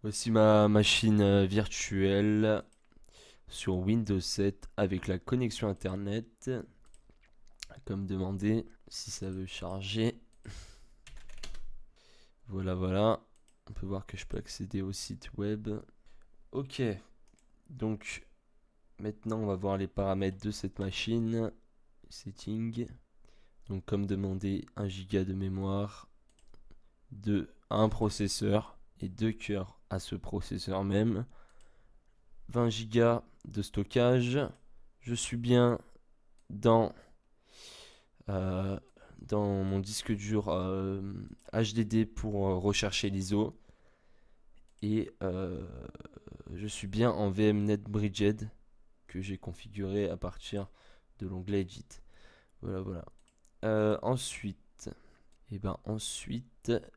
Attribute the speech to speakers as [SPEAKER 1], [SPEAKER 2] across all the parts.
[SPEAKER 1] Voici ma machine virtuelle sur Windows 7 avec la connexion internet. Comme demandé, si ça veut charger. Voilà, voilà. On peut voir que je peux accéder au site web. Ok, donc maintenant on va voir les paramètres de cette machine. Setting. Donc comme demandé, 1 Go de mémoire, un processeur et 2 cœurs à ce processeur même. 20 Go de stockage. Je suis bien dans, euh, dans mon disque dur HDD pour rechercher l'ISO. Et je suis bien en VMnet Bridged que j'ai configuré à partir de l'onglet Edit. Voilà, voilà. Ensuite,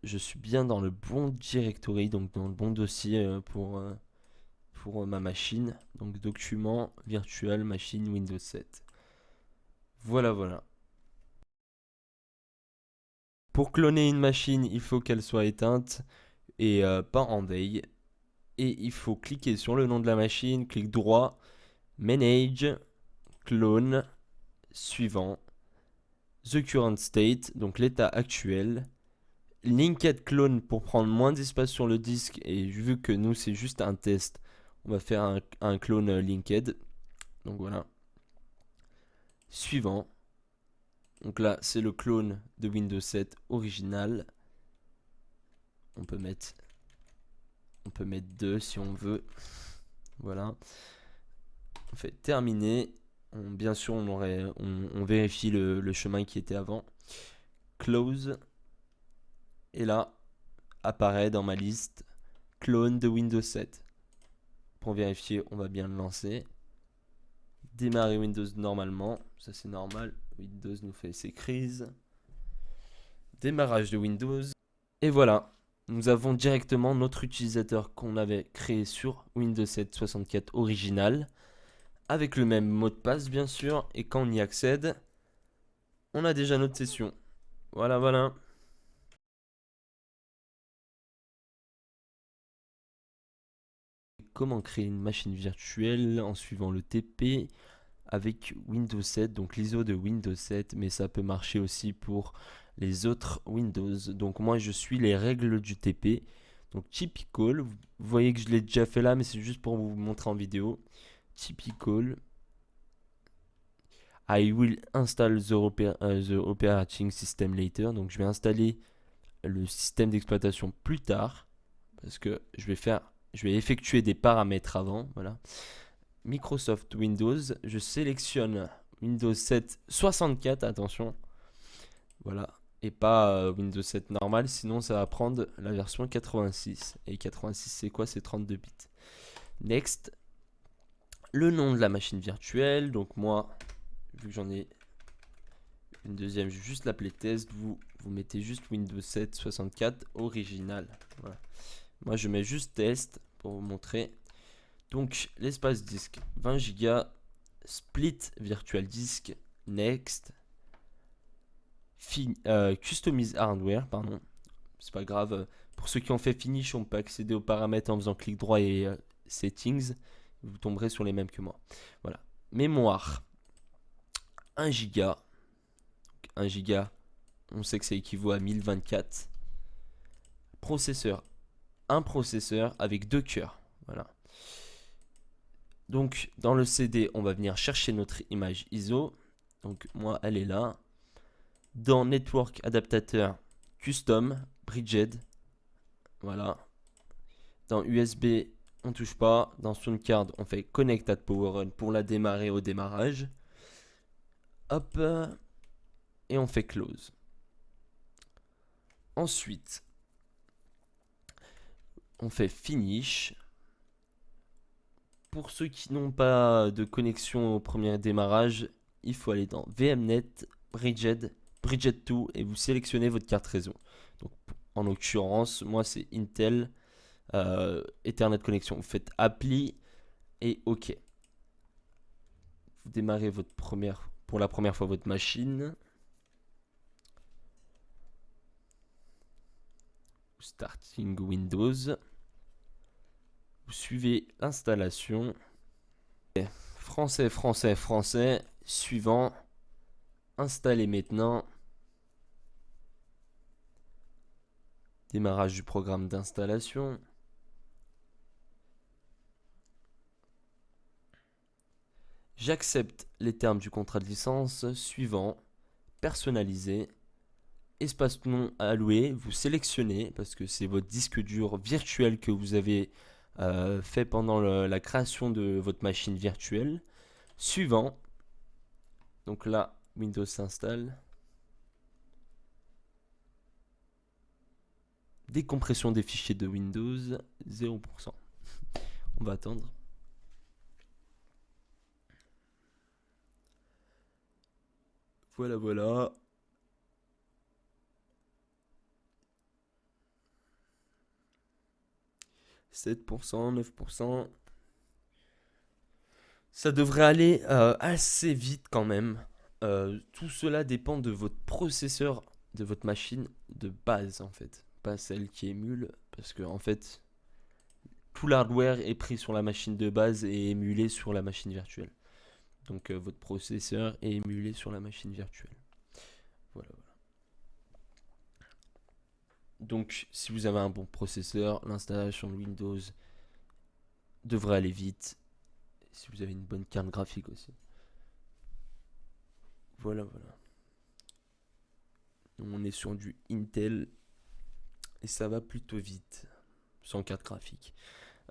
[SPEAKER 1] je suis bien dans le bon directory, donc dans le bon dossier pour ma machine. Donc document virtual machine Windows 7. Voilà, voilà. Pour cloner une machine, il faut qu'elle soit éteinte et pas en veille. Et il faut cliquer sur le nom de la machine, clic droit, Manage, Clone, suivant, The Current State, donc l'état actuel, Linked Clone pour prendre moins d'espace sur le disque, et vu que nous c'est juste un test, on va faire un clone Linked. Donc voilà. Suivant. Donc là c'est le clone de Windows 7 original. On peut mettre 2 si on veut. Voilà. On fait terminer. Bien sûr, on vérifie le chemin qui était avant. Close. Et là, apparaît dans ma liste clone de Windows 7. Pour vérifier, on va bien le lancer. Démarrer Windows normalement. Ça, c'est normal. Windows nous fait ses crises. Démarrage de Windows. Et voilà. Nous avons directement notre utilisateur qu'on avait créé sur Windows 7 64 original. Avec le même mot de passe, bien sûr. Et quand on y accède, on a déjà notre session. Voilà, voilà. Comment créer une machine virtuelle en suivant le TP avec Windows 7, donc l'ISO de Windows 7, mais ça peut marcher aussi pour les autres Windows. Donc moi je suis les règles du TP. Donc typical, vous voyez que je l'ai déjà fait là, mais c'est juste pour vous montrer en vidéo. Typical. I will install the operating system later. Donc je vais installer le système d'exploitation plus tard parce que je vais effectuer des paramètres avant. Voilà. Microsoft Windows, je sélectionne Windows 7 64, attention. Voilà. Et pas Windows 7 normal, sinon ça va prendre la version 86. Et 86 c'est quoi? C'est 32 bits. Next. Le nom de la machine virtuelle. Donc moi, vu que j'en ai une deuxième, je vais juste l'appeler test. Vous mettez juste Windows 7 64 original. Voilà. Moi je mets juste test pour vous montrer. Donc l'espace disque 20 Go, split virtual disk, next, customize hardware, pardon, c'est pas grave. Pour ceux qui ont fait finish, on peut accéder aux paramètres en faisant clic droit et settings. Vous tomberez sur les mêmes que moi. Voilà. Mémoire 1 Go. 1 Go, on sait que ça équivaut à 1024. Processeur, un processeur avec 2 cœurs. Voilà. Donc dans le CD, on va venir chercher notre image ISO. Donc moi, elle est là. Dans Network Adaptateur Custom, Bridged. Voilà. Dans USB, on touche pas. Dans Soundcard, on fait Connect at Power On pour la démarrer au démarrage. Hop. Et on fait Close. Ensuite, on fait Finish. Pour ceux qui n'ont pas de connexion au premier démarrage, il faut aller dans VMnet, Bridged, Bridged 2 et vous sélectionnez votre carte réseau. Donc, en l'occurrence, moi c'est Intel Ethernet connexion. Vous faites Appli et OK. Vous démarrez pour la première fois votre machine. Starting Windows. Vous suivez l'installation. Français, français, français. Suivant. Installer maintenant. Démarrage du programme d'installation. J'accepte les termes du contrat de licence. Suivant. Personnaliser. Espace non alloué, vous sélectionnez parce que c'est votre disque dur virtuel que vous avez fait pendant la création de votre machine virtuelle. Suivant. Donc là, Windows s'installe. Décompression des fichiers de Windows, 0%. On va attendre. Voilà, voilà. 7%, 9%. Ça devrait aller assez vite quand même. Tout cela dépend de votre processeur, de votre machine de base en fait. Pas celle qui émule, parce que en fait, tout l'hardware est pris sur la machine de base et émulé sur la machine virtuelle. Donc votre processeur est émulé sur la machine virtuelle. Voilà, voilà. Donc si vous avez un bon processeur, l'installation de Windows devrait aller vite. Si vous avez une bonne carte graphique aussi. Voilà, voilà. On est sur du Intel et ça va plutôt vite, sans carte graphique.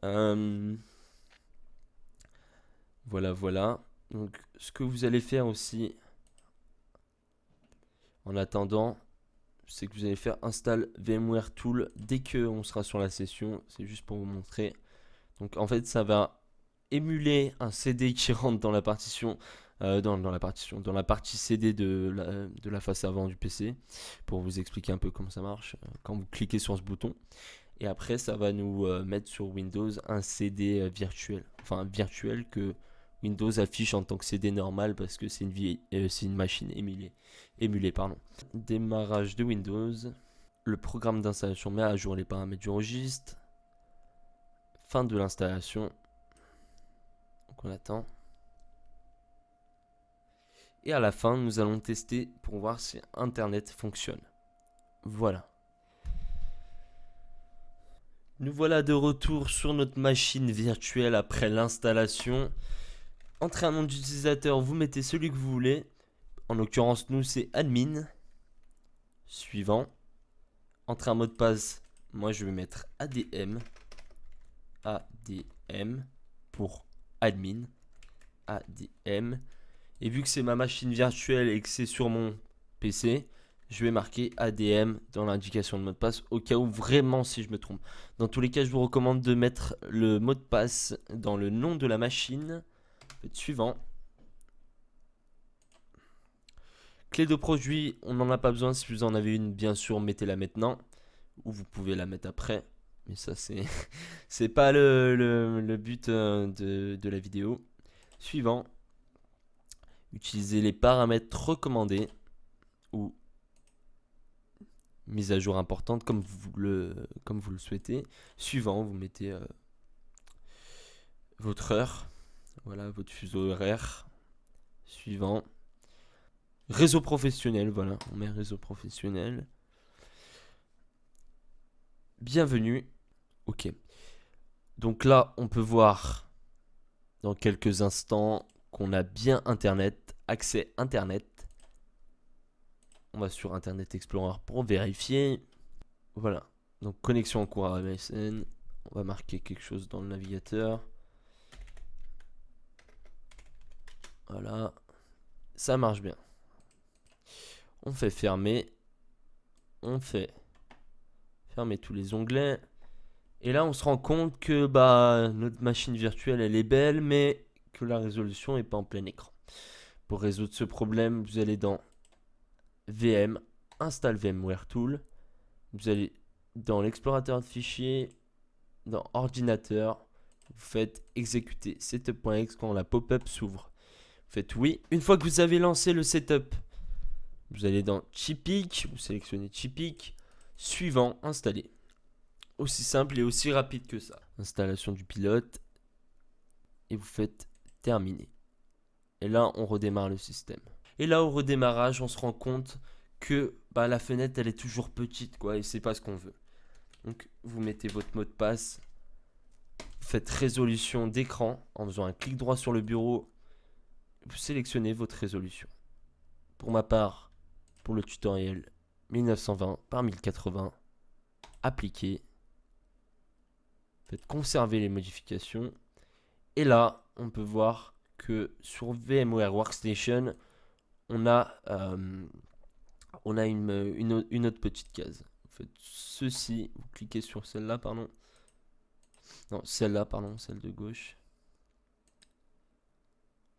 [SPEAKER 1] Voilà, voilà. Donc, ce que vous allez faire aussi, en attendant, c'est que vous allez faire install VMware Tool dès qu'on sera sur la session. C'est juste pour vous montrer. Donc, en fait, ça va émuler un CD qui rentre dans la partition, dans la partie CD de la face avant du PC, pour vous expliquer un peu comment ça marche. Quand vous cliquez sur ce bouton, et après, ça va nous mettre sur Windows un CD virtuel, enfin virtuel que Windows affiche en tant que CD normal parce que c'est une machine émulée, pardon. Démarrage de Windows. Le programme d'installation met à jour les paramètres du registre. Fin de l'installation. Donc on attend. Et à la fin, nous allons tester pour voir si Internet fonctionne. Voilà. Nous voilà de retour sur notre machine virtuelle après l'installation. Entrez un nom d'utilisateur, vous mettez celui que vous voulez. En l'occurrence, nous, c'est admin. Suivant. Entrez un mot de passe. Moi, je vais mettre ADM. ADM pour admin. ADM. Et vu que c'est ma machine virtuelle et que c'est sur mon PC, je vais marquer ADM dans l'indication de mot de passe au cas où vraiment si je me trompe. Dans tous les cas, je vous recommande de mettre le mot de passe dans le nom de la machine. Faites suivant. Clé de produit, on n'en a pas besoin. Si vous en avez une, bien sûr, mettez-la maintenant. Ou vous pouvez la mettre après. Mais ça, c'est pas le but de la vidéo. Suivant. Utilisez les paramètres recommandés ou mise à jour importante comme vous le souhaitez. Suivant, vous mettez votre heure. Voilà, votre fuseau horaire. Suivant. Réseau professionnel, voilà, on met réseau professionnel. Bienvenue. Ok. Donc là, on peut voir dans quelques instants qu'on a bien Internet, accès Internet. On va sur Internet Explorer pour vérifier. Voilà. Donc connexion en cours à MSN. On va marquer quelque chose dans le navigateur. Voilà. Ça marche bien. On fait fermer. On fait fermer tous les onglets. Et là, on se rend compte que notre machine virtuelle, elle est belle, mais que la résolution n'est pas en plein écran. Pour résoudre ce problème, vous allez dans VM, Install VMware Tool. Vous allez dans l'explorateur de fichiers, dans Ordinateur. Vous faites exécuter setup.exe quand la pop-up s'ouvre. Vous faites oui. Une fois que vous avez lancé le setup, vous allez dans Chipic, vous sélectionnez Chipic. Suivant, installer. Aussi simple et aussi rapide que ça. Installation du pilote. Et vous faites terminer. Et là, on redémarre le système. Et là, au redémarrage, on se rend compte que la fenêtre, elle est toujours petite, quoi, et c'est pas ce qu'on veut. Donc, vous mettez votre mot de passe. Vous faites résolution d'écran en faisant un clic droit sur le bureau. Vous sélectionnez votre résolution. Pour ma part, pour le tutoriel, 1920 par 1080. Appliquer. Faites conserver les modifications. Et là, on peut voir que sur VMware Workstation, on a une autre petite case. Vous faites ceci, vous cliquez sur celle-là, pardon. Non, celle-là, pardon, celle de gauche.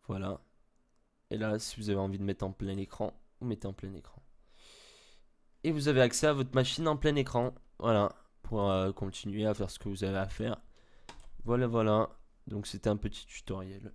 [SPEAKER 1] Voilà. Et là, si vous avez envie de mettre en plein écran, vous mettez en plein écran. Et vous avez accès à votre machine en plein écran. Voilà, pour continuer à faire ce que vous avez à faire. Voilà, voilà. Donc c'était un petit tutoriel.